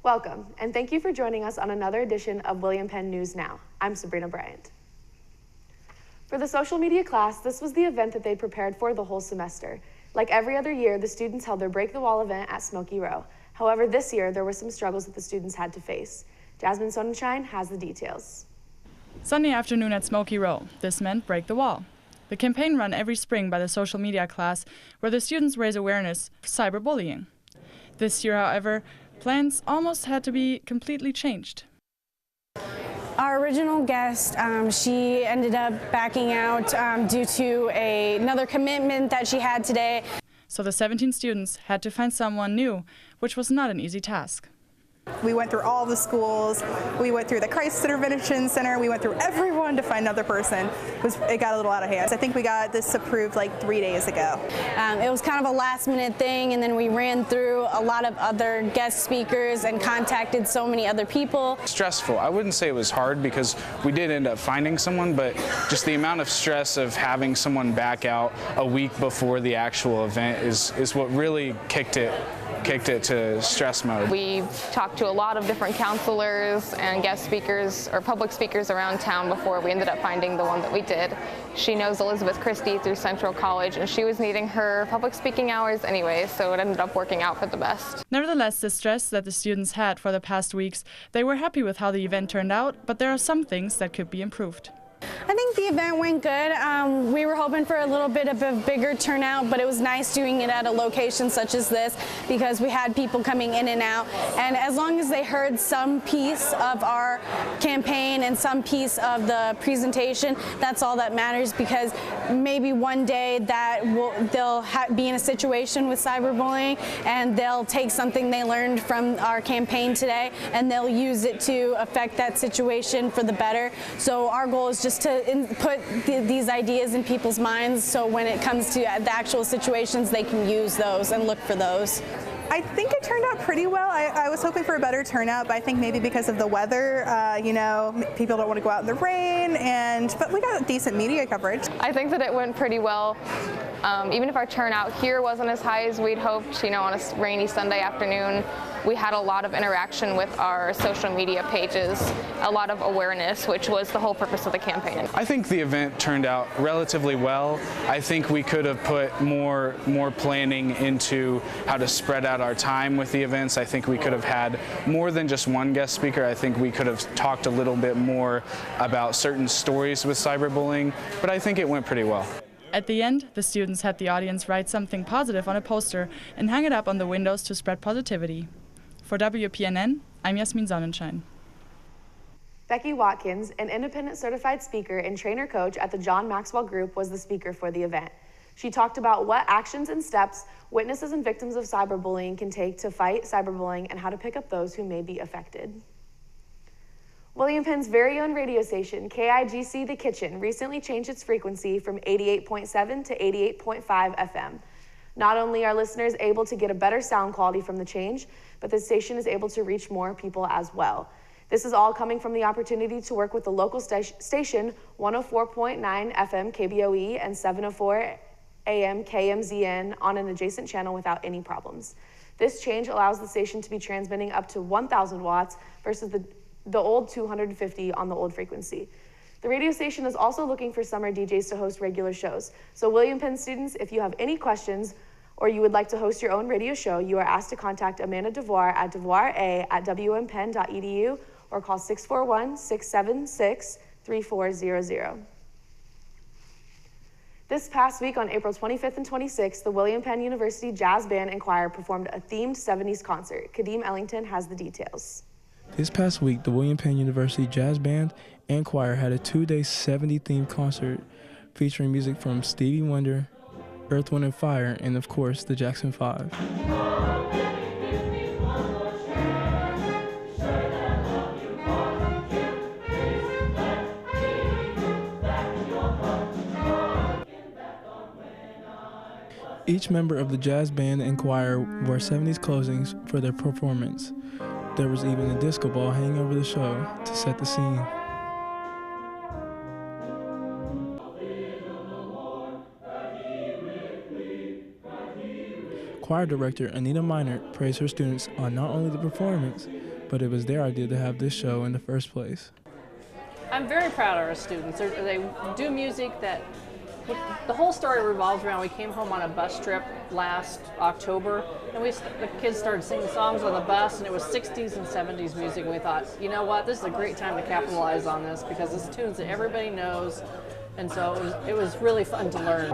Welcome, and thank you for joining us on another edition of William Penn News Now. I'm Sabrina Bryant. For the social media class, this was the event that they prepared for the whole semester. Like every other year, the students held their Break the Wall event at Smoky Row. However, this year, there were some struggles that the students had to face. Jasmine Sonnenschein has the details. Sunday afternoon at Smoky Row. This meant Break the Wall. The campaign run every spring by the social media class, where the students raise awareness of cyberbullying. This year, however, plans almost had to be completely changed. Our original guest, she ended up backing out due to another commitment that she had today. So the 17 students had to find someone new, which was not an easy task. We went through all the schools, we went through the Crisis Intervention Center, we went through everyone to find another person. It got a little out of hand. I think we got this approved like 3 days ago. It was kind of a last minute thing, and then we ran through a lot of other guest speakers and contacted so many other people. Stressful. I wouldn't say it was hard because we did end up finding someone, but just the amount of stress of having someone back out a week before the actual event is what really kicked it to stress mode. We've talked to a lot of different counselors and guest speakers or public speakers around town before we ended up finding the one that we did. She knows Elizabeth Christie through Central College, and she was needing her public speaking hours anyway, so it ended up working out for the best. Nevertheless, the stress that the students had for the past weeks, they were happy with how the event turned out, but there are some things that could be improved. I think the event went good. We were hoping for a little bit of a bigger turnout, but it was nice doing it at a location such as this because we had people coming in and out. And as long as they heard some piece of our campaign and some piece of the presentation, that's all that matters, because maybe one day that they'll be in a situation with cyberbullying and they'll take something they learned from our campaign today and they'll use it to affect that situation for the better. So our goal is just to put these ideas in people's minds, so when it comes to the actual situations, they can use those and look for those. I think it turned out pretty well. I was hoping for a better turnout, but I think maybe because of the weather, people don't want to go out in the rain, but we got decent media coverage. I think that it went pretty well. Even if our turnout here wasn't as high as we'd hoped, on a rainy Sunday afternoon, we had a lot of interaction with our social media pages, a lot of awareness, which was the whole purpose of the campaign. I think the event turned out relatively well. I think we could have put more planning into how to spread out our time with the events. I think we could have had more than just one guest speaker. I think we could have talked a little bit more about certain stories with cyberbullying, but I think it went pretty well. At the end, the students had the audience write something positive on a poster and hang it up on the windows to spread positivity. For WPNN, I'm Jasmine Sonnenschein. Becky Watkins, an independent certified speaker and trainer coach at the John Maxwell Group, was the speaker for the event. She talked about what actions and steps witnesses and victims of cyberbullying can take to fight cyberbullying and how to pick up those who may be affected. William Penn's very own radio station, KIGC The Kitchen, recently changed its frequency from 88.7 to 88.5 FM. Not only are listeners able to get a better sound quality from the change, but the station is able to reach more people as well. This is all coming from the opportunity to work with the local station 104.9 FM KBOE and 704 AM KMZN on an adjacent channel without any problems. This change allows the station to be transmitting up to 1,000 watts versus the old 250 on the old frequency. The radio station is also looking for summer DJs to host regular shows. So William Penn students, if you have any questions or you would like to host your own radio show, you are asked to contact Amanda DeVoir at devoira@wmpenn.edu or call 641-676-3400. This past week on April 25th and 26th, the William Penn University Jazz Band and Choir performed a themed 70s concert. Kadeem Ellington has the details. This past week, the William Penn University Jazz Band and Choir had a 2-day 70s-themed concert featuring music from Stevie Wonder, Earth, Wind & Fire, and of course, the Jackson 5. Each member of the jazz band and choir wore 70s clothing for their performance. There was even a disco ball hanging over the show to set the scene. Choir director Anita Minert praised her students on not only the performance, but it was their idea to have this show in the first place. I'm very proud of our students. They do music that, the whole story revolves around, we came home on a bus trip last October, and the kids started singing songs on the bus, and it was 60s and 70s music, and we thought, you know what, this is a great time to capitalize on this, because it's tunes that everybody knows, and so it was really fun to learn.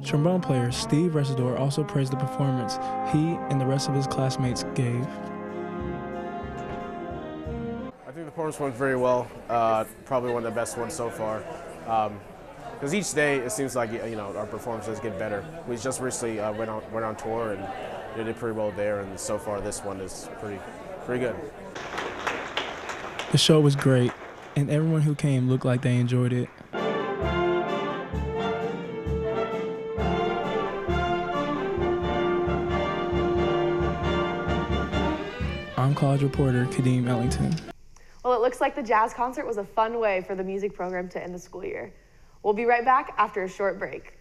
Trombone player Steve Residor also praised the performance he and the rest of his classmates gave. I think the performance went very well. Probably one of the best ones so far. Because each day it seems like our performances get better. We just recently went on tour and they did pretty well there, and so far this one is pretty good. The show was great, and everyone who came looked like they enjoyed it. I'm college reporter Kadeem Ellington. Well, it looks like the jazz concert was a fun way for the music program to end the school year. We'll be right back after a short break.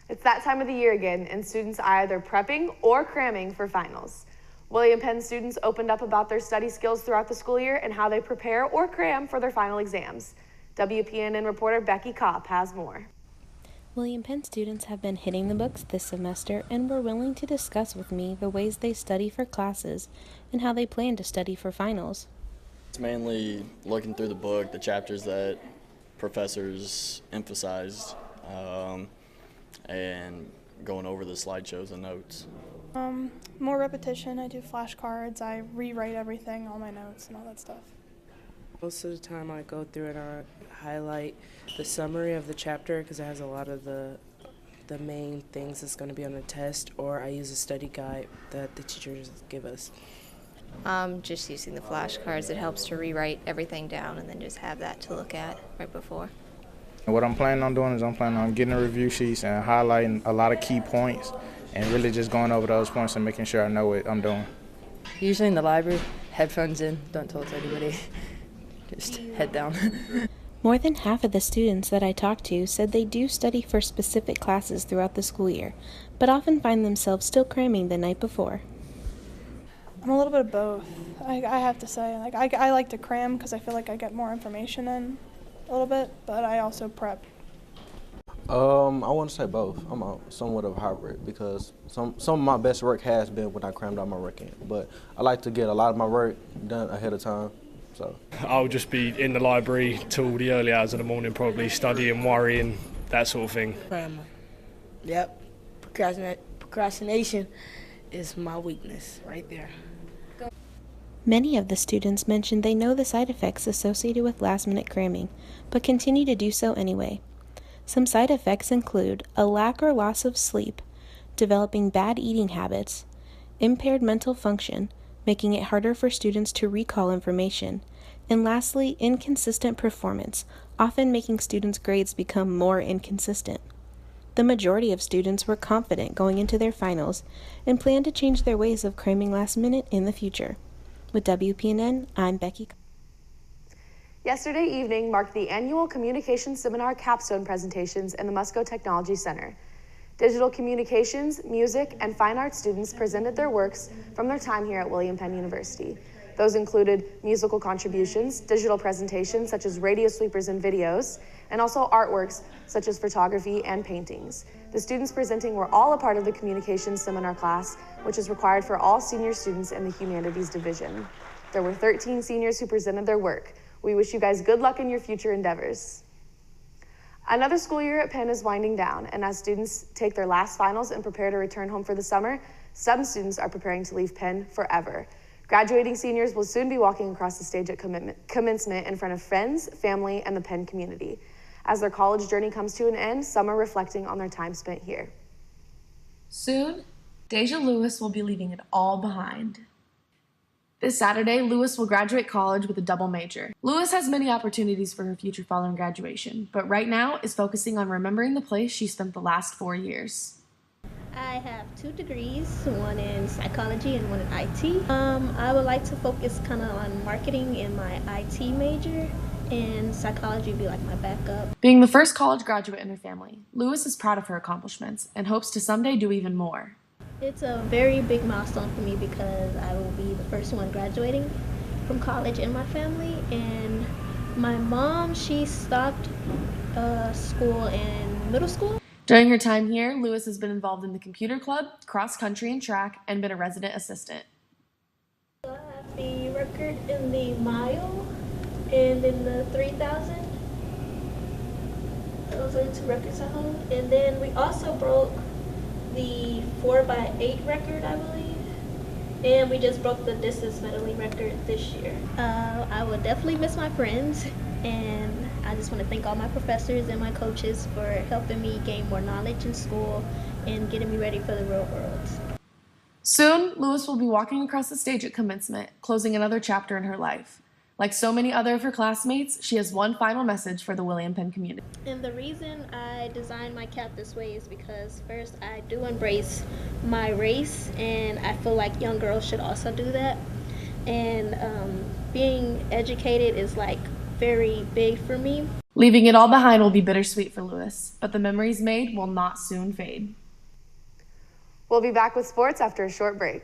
It's that time of the year again, and students are either prepping or cramming for finals. William Penn students opened up about their study skills throughout the school year and how they prepare or cram for their final exams. WPNN reporter Becky Kopp has more. William Penn students have been hitting the books this semester and were willing to discuss with me the ways they study for classes and how they plan to study for finals. It's mainly looking through the book, the chapters that professors emphasized, and going over the slideshows and notes. More repetition. I do flashcards. I rewrite everything, all my notes and all that stuff. Most of the time I go through and I highlight the summary of the chapter because it has a lot of the main things that's going to be on the test, or I use a study guide that the teachers give us. Just using the flashcards, it helps to rewrite everything down and then just have that to look at right before. What I'm planning on doing is I'm planning on getting the review sheets and highlighting a lot of key points and really just going over those points and making sure I know what I'm doing. Usually in the library, headphones in, don't tell it to anybody, just head down. More than half of the students that I talked to said they do study for specific classes throughout the school year, but often find themselves still cramming the night before. I'm a little bit of both, I have to say. I like to cram because I feel like I get more information in a little bit, but I also prep. I want to say both. I'm somewhat of a hybrid because some of my best work has been when I crammed out my work in, but I like to get a lot of my work done ahead of time. So I'll just be in the library till the early hours of the morning, probably studying, worrying, that sort of thing. Cramming. Yep. Procrastination is my weakness right there. Many of the students mentioned they know the side effects associated with last-minute cramming, but continue to do so anyway. Some side effects include a lack or loss of sleep, developing bad eating habits, impaired mental function, making it harder for students to recall information, and lastly, inconsistent performance, often making students' grades become more inconsistent. The majority of students were confident going into their finals and plan to change their ways of cramming last minute in the future. With WPNN, I'm Becky. Yesterday evening marked the annual communications seminar Capstone Presentations in the Musco Technology Center. Digital communications, music, and fine arts students presented their works from their time here at William Penn University. Those included musical contributions, digital presentations such as radio sweepers and videos, and also artworks such as photography and paintings. The students presenting were all a part of the communications seminar class, which is required for all senior students in the humanities division. There were 13 seniors who presented their work. We wish you guys good luck in your future endeavors. Another school year at Penn is winding down, and as students take their last finals and prepare to return home for the summer, some students are preparing to leave Penn forever. Graduating seniors will soon be walking across the stage at commencement in front of friends, family, and the Penn community. As their college journey comes to an end, some are reflecting on their time spent here. Soon, Deja Lewis will be leaving it all behind. This Saturday, Lewis will graduate college with a double major. Lewis has many opportunities for her future following graduation, but right now is focusing on remembering the place she spent the last 4 years. I have 2 degrees, one in psychology and one in IT. I would like to focus kind of on marketing in my IT major, and psychology would be like my backup. Being the first college graduate in her family, Lewis is proud of her accomplishments and hopes to someday do even more. It's a very big milestone for me because I will be the first one graduating from college in my family, and my mom, she stopped school in middle school. During her time here, Lewis has been involved in the computer club, cross country and track, and been a resident assistant. I have the record in the mile and in the 3,000. Those are the 2 records I hold. And then we also broke the 4x8 record, I believe. And we just broke the distance medaling record this year. I will definitely miss my friends, and I just want to thank all my professors and my coaches for helping me gain more knowledge in school and getting me ready for the real world. Soon, Lewis will be walking across the stage at commencement, closing another chapter in her life. Like so many other of her classmates, she has one final message for the William Penn community. And the reason I designed my cap this way is because first, I do embrace my race, and I feel like young girls should also do that. And being educated is like very big for me. Leaving it all behind will be bittersweet for Lewis, but the memories made will not soon fade. We'll be back with sports after a short break.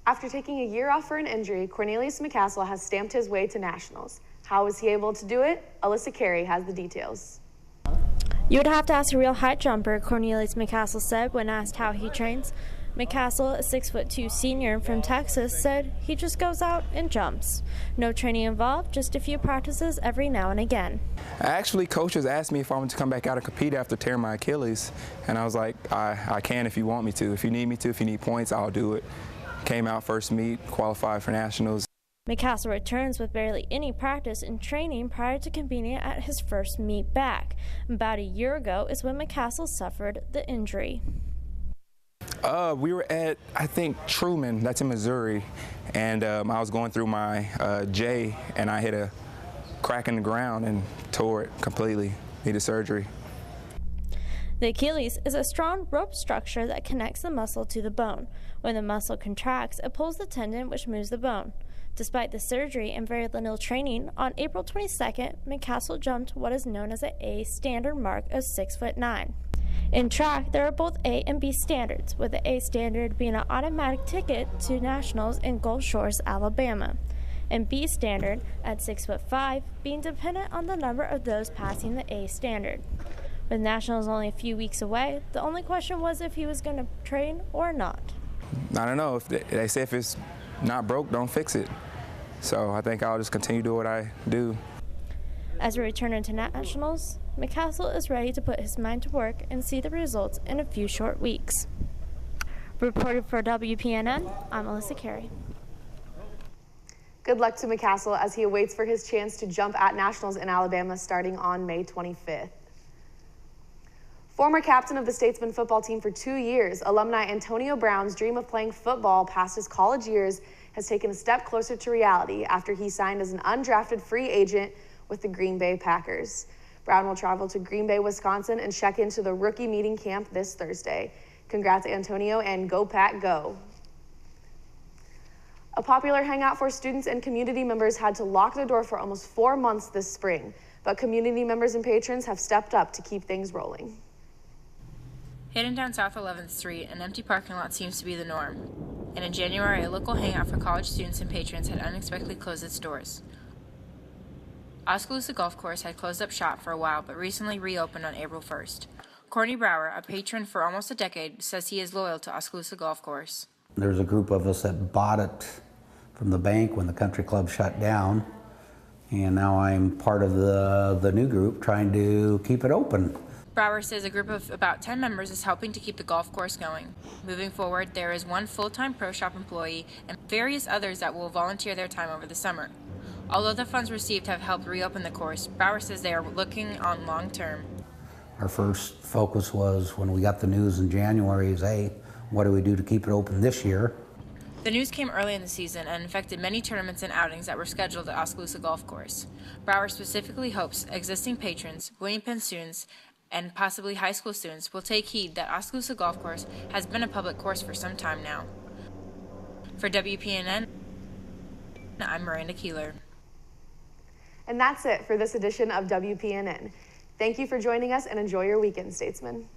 After taking a year off for an injury, Cornelius McCastle has stamped his way to nationals. How was he able to do it? Alyssa Carey has the details. You would have to ask a real high jumper, Cornelius McCastle said when asked how he trains. McCastle, a 6'2" senior from Texas, said he just goes out and jumps. No training involved, just a few practices every now and again. Actually, coaches asked me if I wanted to come back out and compete after tearing my Achilles, and I was like, I can if you want me to. If you need me to, if you need points, I'll do it. Came out first meet, qualified for nationals. McCastle returns with barely any practice and training prior to competing at his first meet back. About a year ago is when McCastle suffered the injury. We were at, I think, Truman, that's in Missouri, and I was going through my J, and I hit a crack in the ground and tore it completely. Needed surgery. The Achilles is a strong rope structure that connects the muscle to the bone. When the muscle contracts, it pulls the tendon, which moves the bone. Despite the surgery and very little training, on April 22nd, McCastle jumped what is known as an A standard mark of 6'9". In track, there are both A and B standards, with the A standard being an automatic ticket to nationals in Gulf Shores, Alabama, and B standard at 6'5", being dependent on the number of those passing the A standard. With nationals only a few weeks away, the only question was if he was going to train or not. I don't know. If they say if it's not broke, don't fix it. So I think I'll just continue to do what I do. As we return into nationals, McCastle is ready to put his mind to work and see the results in a few short weeks. Reported for WPNN, I'm Alyssa Carey. Good luck to McCastle as he awaits for his chance to jump at nationals in Alabama starting on May 25th. Former captain of the Statesman football team for 2 years, alumni Antonio Brown's dream of playing football past his college years has taken a step closer to reality after he signed as an undrafted free agent with the Green Bay Packers. Brown will travel to Green Bay, Wisconsin and check into the rookie meeting camp this Thursday. Congrats, Antonio, and go Pack, go. A popular hangout for students and community members had to lock their door for almost 4 months this spring, but community members and patrons have stepped up to keep things rolling. Hidden down South 11th Street, an empty parking lot seems to be the norm. And in January, a local hangout for college students and patrons had unexpectedly closed its doors. Oskaloosa Golf Course had closed up shop for a while, but recently reopened on April 1st. Corny Brower, a patron for almost a decade, says he is loyal to Oskaloosa Golf Course. There's a group of us that bought it from the bank when the country club shut down, and now I'm part of the new group trying to keep it open. Brower says a group of about 10 members is helping to keep the golf course going. Moving forward, there is one full-time pro shop employee and various others that will volunteer their time over the summer. Although the funds received have helped reopen the course, Brower says they are looking on long-term. Our first focus was when we got the news in January is, hey, what do we do to keep it open this year? The news came early in the season and affected many tournaments and outings that were scheduled at Oskaloosa Golf Course. Brower specifically hopes existing patrons, William Penn students, and possibly high school students will take heed that Oskaloosa Golf Course has been a public course for some time now. For WPNN, I'm Miranda Keeler. And that's it for this edition of WPNN. Thank you for joining us and enjoy your weekend, Statesman.